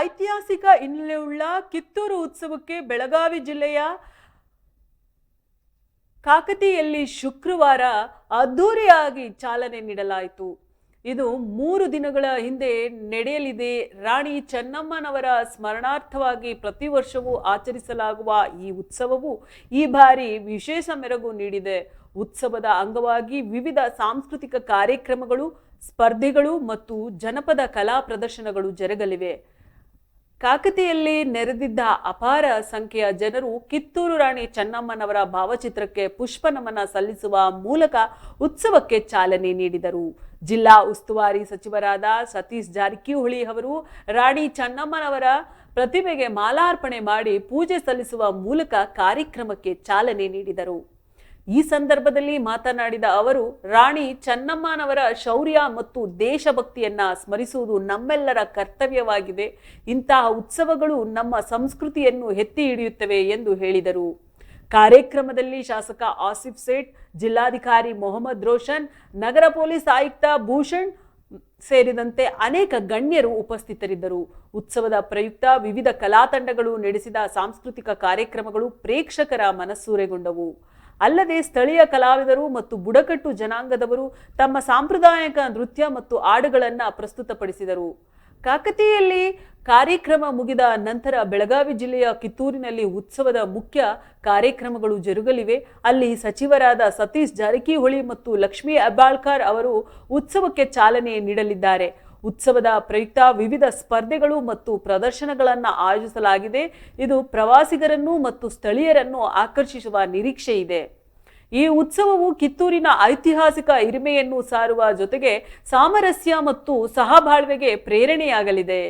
ಐತಿಹಾಸಿಕ ಹಿನ್ನೆಲೆಯುಳ್ಳ ಕಿತ್ತೂರು ಉತ್ಸವಕ್ಕೆ ಬೆಳಗಾವಿ ಜಿಲ್ಲೆಯ ಕಾಕತಿಯಲ್ಲಿ ಶುಕ್ರವಾರ ಅದ್ದೂರಿಯಾಗಿ ಚಾಲನೆ ನೀಡಲಾಯಿತು. ಇದು 3 ದಿನಗಳ ಹಿಂದೆ ನಡೆಯಲಿದೆ. ರಾಣಿ ಚೆನ್ನಮ್ಮನವರ ಸ್ಮರಣಾರ್ಥವಾಗಿ ಪ್ರತಿ ವರ್ಷವೂ ಆಚರಿಸಲಾಗುವ ಈ ಉತ್ಸವವು ಈ ಬಾರಿ ವಿಶೇಷ ಮೆರುಗು ನೀಡಿದೆ. ಉತ್ಸವದ ಅಂಗವಾಗಿ ವಿವಿಧ ಸಾಂಸ್ಕೃತಿಕ ಕಾರ್ಯಕ್ರಮಗಳು, ಸ್ಪರ್ಧೆಗಳು ಮತ್ತು ಜನಪದ ಕಲಾ ಪ್ರದರ್ಶನಗಳು ಜರುಗಲಿವೆ. ಕಾಕತಿಯಲ್ಲಿ ನೆರೆದಿದ್ದ ಅಪಾರ ಸಂಖ್ಯೆಯ ಜನರು ಕಿತ್ತೂರು ರಾಣಿ ಚೆನ್ನಮ್ಮನವರ ಭಾವಚಿತ್ರಕ್ಕೆ ಪುಷ್ಪ ನಮನ ಸಲ್ಲಿಸುವ ಮೂಲಕ ಉತ್ಸವಕ್ಕೆ ಚಾಲನೆ ನೀಡಿದರು. ಜಿಲ್ಲಾ ಉಸ್ತುವಾರಿ ಸಚಿವರಾದ ಸತೀಶ್ ಜಾರಕಿಹೊಳಿ ಅವರು ರಾಣಿ ಚೆನ್ನಮ್ಮನವರ ಪ್ರತಿಮೆಗೆ ಮಾಲಾರ್ಪಣೆ ಮಾಡಿ ಪೂಜೆ ಸಲ್ಲಿಸುವ ಮೂಲಕ ಕಾರ್ಯಕ್ರಮಕ್ಕೆ ಚಾಲನೆ ನೀಡಿದರು. ಈ ಸಂದರ್ಭದಲ್ಲಿ ಮಾತನಾಡಿದ ಅವರು, ರಾಣಿ ಚೆನ್ನಮ್ಮನವರ ಶೌರ್ಯ ಮತ್ತು ದೇಶಭಕ್ತಿಯನ್ನ ಸ್ಮರಿಸುವುದು ನಮ್ಮೆಲ್ಲರ ಕರ್ತವ್ಯವಾಗಿದೆ. ಇಂತಹ ಉತ್ಸವಗಳು ನಮ್ಮ ಸಂಸ್ಕೃತಿಯನ್ನು ಎತ್ತಿ ಹಿಡಿಯುತ್ತವೆ ಎಂದು ಹೇಳಿದರು. ಕಾರ್ಯಕ್ರಮದಲ್ಲಿ ಶಾಸಕ ಆಸಿಫ್ ಸೇಠ್, ಜಿಲ್ಲಾಧಿಕಾರಿ ಮೊಹಮ್ಮದ್ ರೋಷನ್, ನಗರ ಪೊಲೀಸ್ ಆಯುಕ್ತ ಭೂಷಣ್ ಸೇರಿದಂತೆ ಅನೇಕ ಗಣ್ಯರು ಉಪಸ್ಥಿತರಿದ್ದರು. ಉತ್ಸವದ ಪ್ರಯುಕ್ತ ವಿವಿಧ ಕಲಾ ತಂಡಗಳು ನಡೆಸಿದ ಸಾಂಸ್ಕೃತಿಕ ಕಾರ್ಯಕ್ರಮಗಳು ಪ್ರೇಕ್ಷಕರ ಮನಸೂರೆಗೊಂಡವು. ಅಲ್ಲದೆ ಸ್ಥಳೀಯ ಕಲಾವಿದರು ಮತ್ತು ಬುಡಕಟ್ಟು ಜನಾಂಗದವರು ತಮ್ಮ ಸಾಂಪ್ರದಾಯಿಕ ನೃತ್ಯ ಮತ್ತು ಹಾಡುಗಳನ್ನು ಪ್ರಸ್ತುತಪಡಿಸಿದರು. ಕಾಕತಿಯಲ್ಲಿ ಕಾರ್ಯಕ್ರಮ ಮುಗಿದ ನಂತರ ಬೆಳಗಾವಿ ಜಿಲ್ಲೆಯ ಕಿತ್ತೂರಿನಲ್ಲಿ ಉತ್ಸವದ ಮುಖ್ಯ ಕಾರ್ಯಕ್ರಮಗಳು ಜರುಗಲಿವೆ. ಅಲ್ಲಿ ಸಚಿವರಾದ ಸತೀಶ್ ಜಾರಕಿಹೊಳಿ ಮತ್ತು ಲಕ್ಷ್ಮೀ ಹೆಬ್ಬಾಳ್ಕರ್ ಅವರು ಉತ್ಸವಕ್ಕೆ ಚಾಲನೆ ನೀಡಲಿದ್ದಾರೆ. ಉತ್ಸವದ ಪ್ರಯುಕ್ತ ವಿವಿಧ ಸ್ಪರ್ಧೆಗಳು ಮತ್ತು ಪ್ರದರ್ಶನಗಳನ್ನು ಆಯೋಜಿಸಲಾಗಿದೆ. ಇದು ಪ್ರವಾಸಿಗರನ್ನು ಮತ್ತು ಸ್ಥಳೀಯರನ್ನು ಆಕರ್ಷಿಸುವ ನಿರೀಕ್ಷೆ ಇದೆ. ಈ ಉತ್ಸವವು ಕಿತ್ತೂರಿನ ಐತಿಹಾಸಿಕ ಹಿರಿಮೆಯನ್ನು ಸಾರುವ ಜೊತೆಗೆ ಸಾಮರಸ್ಯ ಮತ್ತು ಸಹಬಾಳ್ವೆಗೆ ಪ್ರೇರಣೆಯಾಗಲಿದೆ.